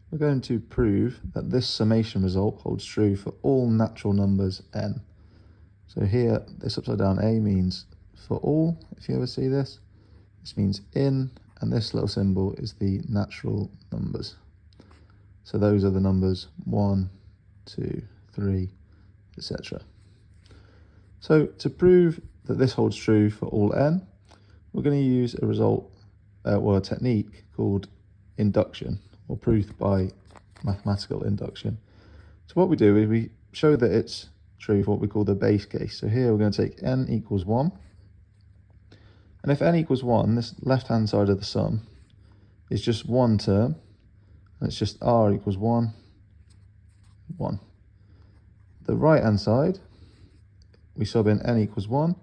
we're going to prove that this summation result holds true for all natural numbers n. So here, this upside down A means for all, if you ever see this. This means in, and this little symbol is the natural numbers. So those are the numbers 1, 2, 3, etc. So to prove that this holds true for all n, we're going to use a result, or a technique called induction, or proof by mathematical induction. So what we do is we show that it's true for what we call the base case. So here we're going to take n equals 1. And if n equals 1, this left-hand side of the sum is just one term, and it's just r equals 1, 1. The right-hand side, we sub in n equals 1,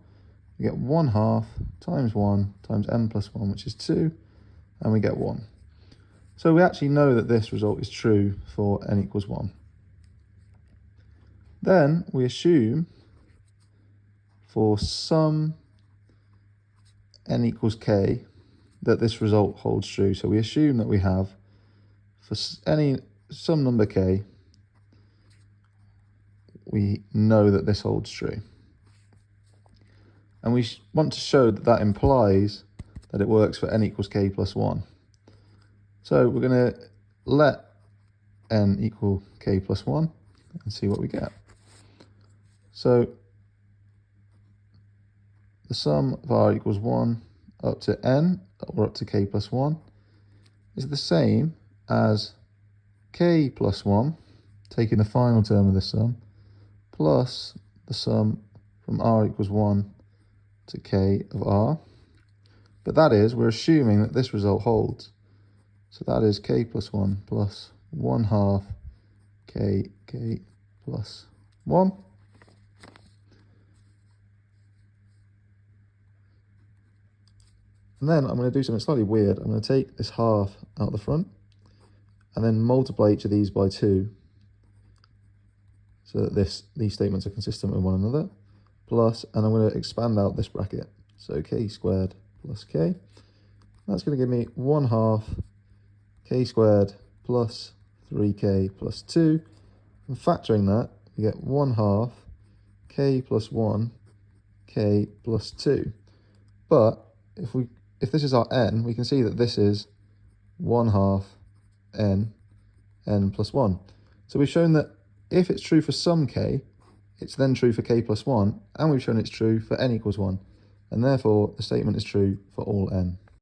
we get 1/2 times 1 times n plus 1, which is 2, and we get 1. So we actually know that this result is true for n equals 1. Then we assume for some n equals k that this result holds true. So we assume that we have, for some number k, we know that this holds true. And we want to show that that implies that it works for n equals k plus 1. So we're going to let n equal k plus 1 and see what we get. So the sum of r equals 1 up to n, or up to k plus 1, is the same as k plus 1, taking the final term of the sum, plus the sum from r equals 1 to k of r. But that is, we're assuming that this result holds. So that is k plus 1 plus 1/2 k plus 1. And then I'm going to do something slightly weird. I'm going to take this half out the front and then multiply each of these by 2 so that these statements are consistent with one another. Plus, and I'm going to expand out this bracket. So k squared plus k. That's going to give me 1/2 k squared plus 3k plus 2. And factoring that, we get 1/2 k plus 1 k plus 2. But if this is our n, we can see that this is 1/2 n plus 1. So we've shown that if it's true for some k, it's then true for k plus 1, and we've shown it's true for n equals 1, and therefore the statement is true for all n.